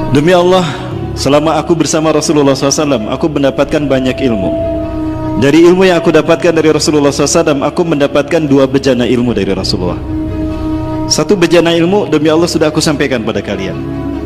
Demi Allah, selama aku bersama Rasulullah SAW, aku mendapatkan banyak ilmu. Dari ilmu yang aku dapatkan dari Rasulullah SAW, aku mendapatkan 2 bejana ilmu dari Rasulullah. 1 bejana ilmu, demi Allah, sudah aku sampaikan pada kalian.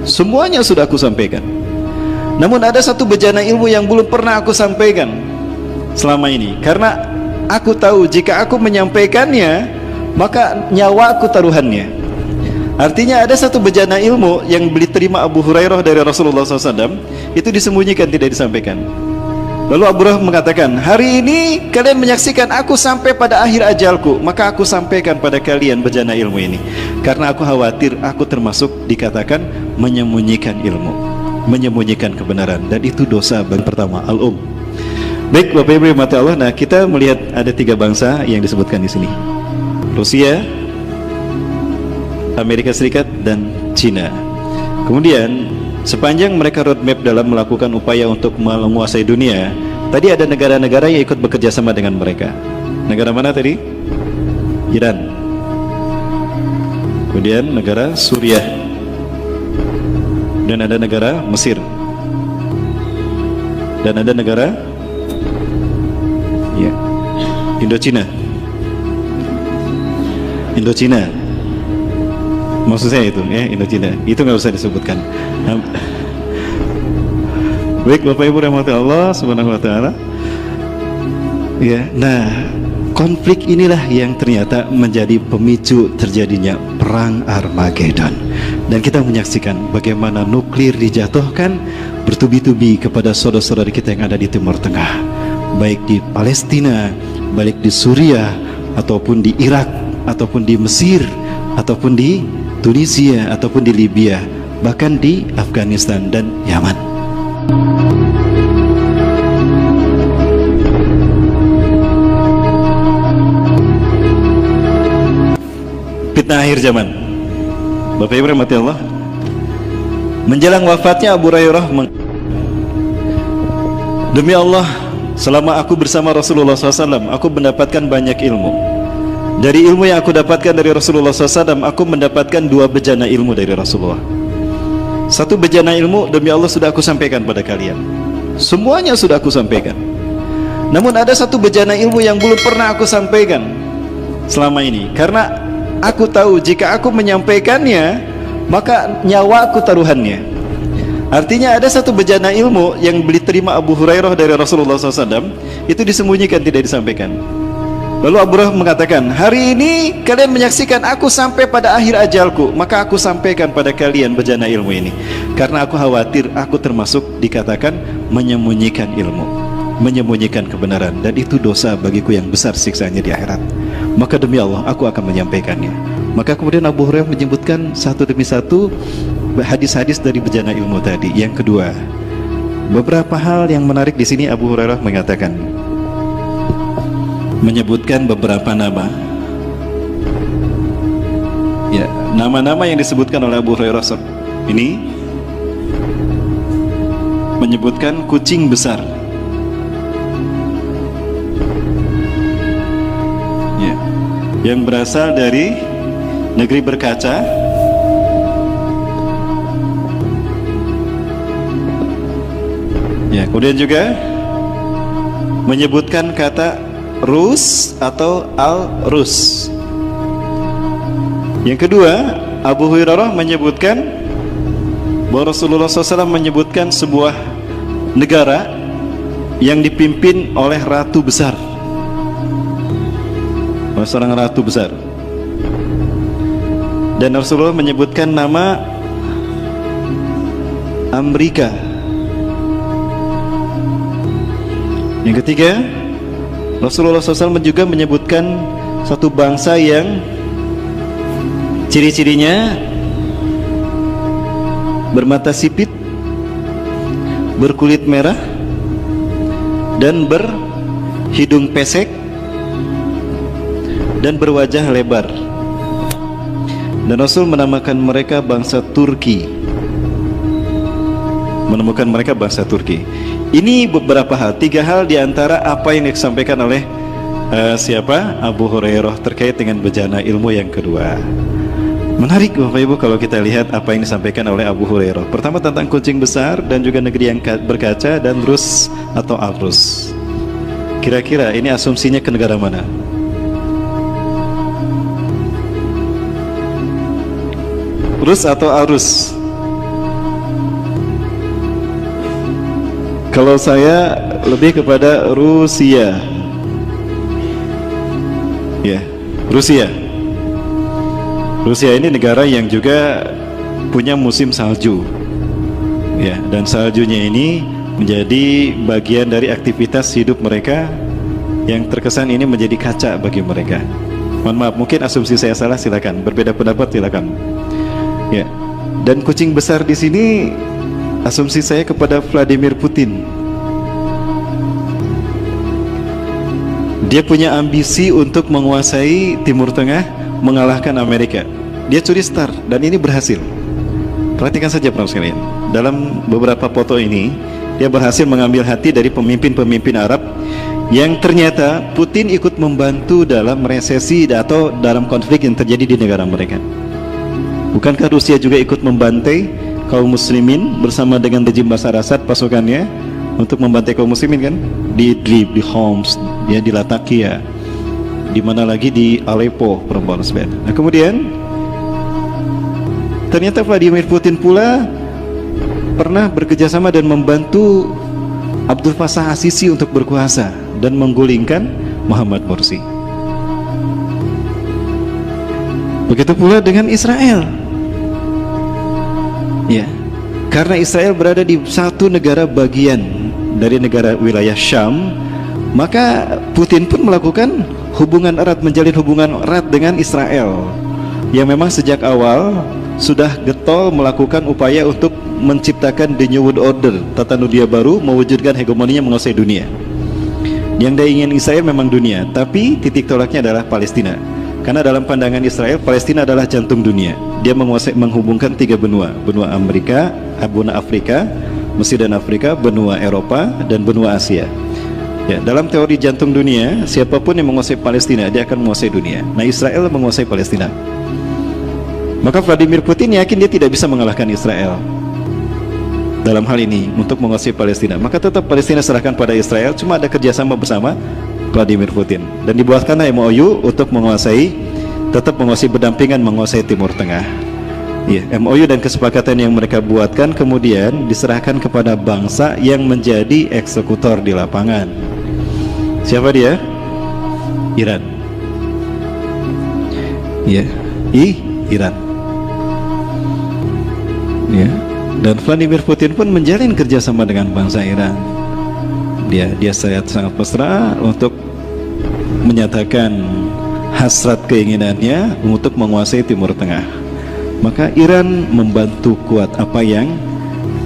Semuanya sudah aku sampaikan. Namun ada 1 bejana ilmu yang belum pernah aku sampaikan selama ini, karena aku tahu jika aku menyampaikannya, maka nyawa aku taruhannya. Artinya ada 1 bejana ilmu yang diterima Abu Hurairah dari Rasulullah SAW, itu disembunyikan, tidak disampaikan. Lalu Abu Hurairah mengatakan, hari ini kalian menyaksikan aku sampai pada akhir ajalku, maka aku sampaikan pada kalian bejana ilmu ini, karena aku khawatir aku termasuk dikatakan menyembunyikan ilmu, menyembunyikan kebenaran, dan itu dosa bagi pertama, al-um. Baik Bapak Ibu mata Allah, nah kita melihat ada 3 bangsa yang disebutkan di sini. Rusia, Amerika Serikat, dan Cina. Kemudian sepanjang mereka roadmap dalam melakukan upaya untuk menguasai dunia, tadi ada negara-negara yang ikut bekerja sama dengan mereka. Negara mana tadi? Iran. Kemudian negara Suriah, dan ada negara Mesir, dan ada negara Indochina. Maksud saya itu, Indochina. Itu nggak usah disebutkan. Baik Bapak Ibu rahmati Allah Subhanahu wa taala. Ya, nah, konflik inilah yang ternyata menjadi pemicu terjadinya perang Armageddon. Dan kita menyaksikan bagaimana nuklir dijatuhkan bertubi-tubi kepada saudara-saudara kita yang ada di Timur Tengah, baik di Palestina, baik di Suriah, ataupun di Irak, ataupun di Mesir, ataupun di Tunisia, ataupun di Libya, bahkan di Afghanistan dan Yaman. Fitnah akhir zaman. Bapak Ibu rahmati Allah, menjelang wafatnya Abu Hurairah, demi Allah, selama aku bersama Rasulullah SAW, aku mendapatkan banyak ilmu. Dari ilmu yang aku dapatkan dari Rasulullah SAW, aku mendapatkan 2 bejana ilmu dari Rasulullah. 1 bejana ilmu, demi Allah, sudah aku sampaikan pada kalian. Semuanya sudah aku sampaikan. Namun ada 1 bejana ilmu yang belum pernah aku sampaikan selama ini, karena aku tahu jika aku menyampaikannya, maka nyawa aku taruhannya. Artinya ada 1 bejana ilmu yang diterima Abu Hurairah dari Rasulullah SAW, itu disembunyikan, tidak disampaikan. Lalu Abu Hurairah mengatakan, hari ini kalian menyaksikan aku sampai pada akhir ajalku, maka aku sampaikan pada kalian bejana ilmu ini, karena aku khawatir aku termasuk dikatakan menyembunyikan ilmu, menyembunyikan kebenaran, dan itu dosa bagiku yang besar siksanya di akhirat. Maka demi Allah aku akan menyampaikannya. Maka kemudian Abu Hurairah menyebutkan 1 demi 1 hadis-hadis dari bejana ilmu tadi. Yang kedua, beberapa hal yang menarik di sini. Abu Hurairah mengatakan, menyebutkan beberapa nama. Ya, nama-nama yang disebutkan oleh Abu Hurairah ini menyebutkan kucing besar. Ya, yang berasal dari negeri berkaca. Ya, kemudian juga menyebutkan kata Rus atau Al-Rus. Yang kedua, Abu Hurairah menyebutkan bahwa Rasulullah SAW menyebutkan sebuah negara yang dipimpin oleh ratu besar, seorang ratu besar. Dan Rasulullah menyebutkan nama Amerika. Yang ketiga, Rasulullah SAW juga menyebutkan 1 bangsa yang ciri-cirinya bermata sipit, berkulit merah, dan berhidung pesek, dan berwajah lebar. Dan Rasul menamakan mereka bangsa Turki. Menemukan mereka bangsa Turki. Ini beberapa hal, 3 hal diantara apa yang disampaikan oleh Abu Hurairah terkait dengan bejana ilmu yang kedua. Menarik Bapak Ibu kalau kita lihat apa yang disampaikan oleh Abu Hurairah. Pertama tentang kucing besar dan juga negeri yang berkaca dan Rus atau Al-Rus. Kira-kira ini asumsinya ke negara mana? Rus atau Al-Rus? Kalau saya lebih kepada Rusia. Ya, Rusia. Rusia ini negara yang juga punya musim salju. Ya, dan saljunya ini menjadi bagian dari aktivitas hidup mereka yang terkesan ini menjadi kaca bagi mereka. Mohon maaf, mungkin asumsi saya salah, silakan. Berbeda pendapat silakan. Ya. Dan kucing besar di sini asumsi saya kepada Vladimir Putin. Dia punya ambisi untuk menguasai Timur Tengah, mengalahkan Amerika. Dia curi start dan ini berhasil. Perhatikan saja para sekalian. Dalam beberapa foto ini, dia berhasil mengambil hati dari pemimpin-pemimpin Arab yang ternyata Putin ikut membantu dalam resesi atau dalam konflik yang terjadi di negara mereka. Bukankah Rusia juga ikut membantai kaum muslimin bersama dengan rejim Bashar Assad pasukannya untuk membantai kaum muslimin kan? Di Idlib, di Homs, ya, di Latakia, di mana lagi di Aleppo, perempuan sekalian. Nah, kemudian ternyata Vladimir Putin pula pernah bekerjasama dan membantu Abdul Fattah As-Sisi untuk berkuasa dan menggulingkan Muhammad Morsi. Begitu pula dengan Israel. Ya, karena Israel berada di satu negara bagian dari negara wilayah Syam, maka Putin pun melakukan hubungan erat, menjalin hubungan erat dengan Israel yang memang sejak awal sudah getol melakukan upaya untuk menciptakan the New World Order, tata dunia baru, mewujudkan hegemoninya menguasai dunia. Yang dia ingin Israel memang dunia, tapi titik tolaknya adalah Palestina. Karena dalam pandangan Israel, Palestina adalah jantung dunia. Dia menghubungkan tiga benua, benua Amerika, benua Afrika, Mesir dan Afrika, benua Eropa, dan benua Asia. Ya, dalam teori jantung dunia, siapapun yang menguasai Palestina, dia akan menguasai dunia. Nah, Israel menguasai Palestina. Maka Vladimir Putin yakin dia tidak bisa mengalahkan Israel dalam hal ini untuk menguasai Palestina. Maka tetap Palestina serahkan pada Israel, cuma ada kerjasama bersama Vladimir Putin. Dan dibuatkanlah MOU untuk tetap menguasai berdampingan menguasai Timur Tengah. Ya, MOU dan kesepakatan yang mereka buatkan kemudian diserahkan kepada bangsa yang menjadi eksekutor di lapangan. Siapa dia? Iran. Ya, Iran. Ya, dan Vladimir Putin pun menjalin kerjasama dengan bangsa Iran. Dia sangat mesra untuk menyatakan hasrat keinginannya untuk menguasai Timur Tengah. Maka Iran membantu kuat apa yang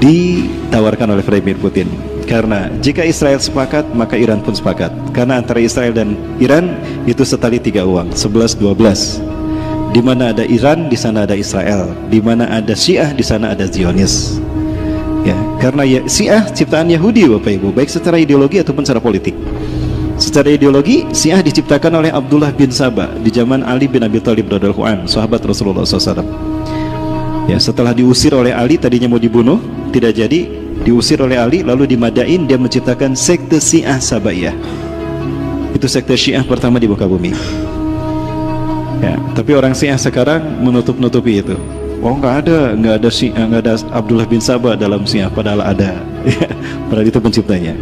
ditawarkan oleh Vladimir Putin. Karena jika Israel sepakat, maka Iran pun sepakat. Karena antara Israel dan Iran itu setali tiga uang, 11-12. Di mana ada Iran, di sana ada Israel. Di mana ada Syiah, di sana ada Zionis. Ya, karena Syiah ciptaan Yahudi Bapak Ibu, baik secara ideologi ataupun secara politik. Secara ideologi, Syiah diciptakan oleh Abdullah bin Sabah di zaman Ali bin Abi Thalib radhiyallahu anhu, sahabat Rasulullah SAW. Ya, setelah diusir oleh Ali, tadinya mau dibunuh, tidak jadi, diusir oleh Ali, lalu di Madain dia menciptakan sekte Syiah Sabaiyah. Itu sekte Syiah pertama di muka bumi. Ya, tapi orang Syiah sekarang menutup-nutupi itu. Oh, nggak ada Syiah, nggak ada Abdullah bin Sabah dalam Syiah, padahal ada. Padahal itu penciptanya.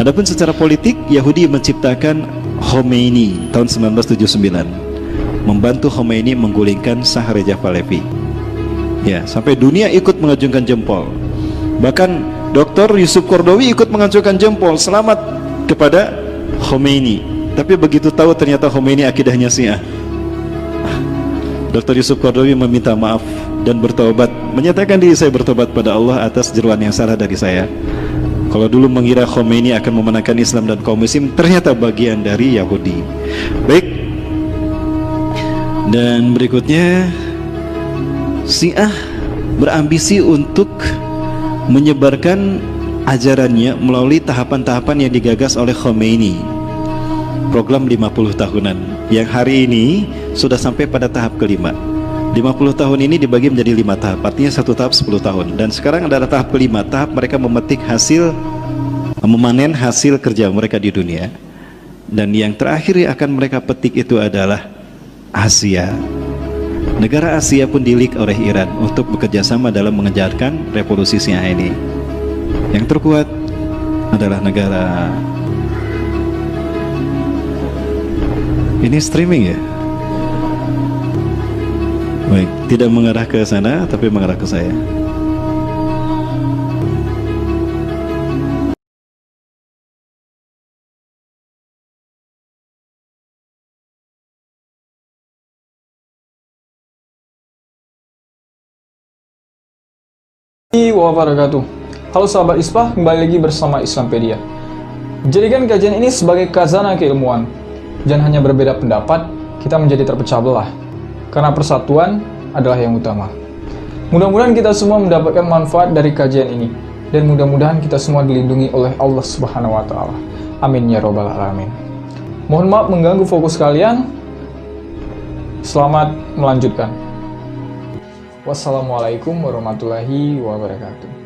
Adapun secara politik, Yahudi menciptakan Khomeini tahun 1979, membantu Khomeini menggulingkan Shah Reza Pahlavi. Ya, sampai dunia ikut mengacungkan jempol. Bahkan Dr. Yusuf Qaradawi ikut mengacungkan jempol selamat kepada Khomeini. Tapi begitu tahu ternyata Khomeini akidahnya Syiah, Dr. Yusuf Qaradawi meminta maaf dan bertobat, menyatakan diri saya bertobat pada Allah atas jeroan yang salah dari saya. Kalau dulu mengira Khomeini akan memenangkan Islam dan kaum muslim, ternyata bagian dari Yahudi. Baik. Dan berikutnya, Syiah berambisi untuk menyebarkan ajarannya melalui tahapan-tahapan yang digagas oleh Khomeini. Program 50 tahunan yang hari ini sudah sampai pada tahap kelima. 50 tahun ini dibagi menjadi 5 tahap, artinya satu tahap 10 tahun. Dan sekarang adalah tahap kelima, tahap mereka memanen hasil kerja mereka di dunia. Dan yang terakhir yang akan mereka petik itu adalah Asia. Negara Asia pun dilik oleh Iran untuk bekerja sama dalam mengejarkan revolusi Syiah ini. Yang terkuat adalah negara ini streaming ya. Baik, tidak mengarah ke sana tapi mengarah ke saya. Wabarakatuh. Halo sahabat ISPA, kembali lagi bersama Islampedia. Jadikan kajian ini sebagai khazanah keilmuan. Jangan hanya berbeda pendapat, kita menjadi terpecah belah. Karena persatuan adalah yang utama. Mudah-mudahan kita semua mendapatkan manfaat dari kajian ini. Dan mudah-mudahan kita semua dilindungi oleh Allah Subhanahu wa Ta'ala. Amin ya Rabbal Alamin. Mohon maaf mengganggu fokus kalian. Selamat melanjutkan. Wassalamualaikum warahmatullahi wabarakatuh.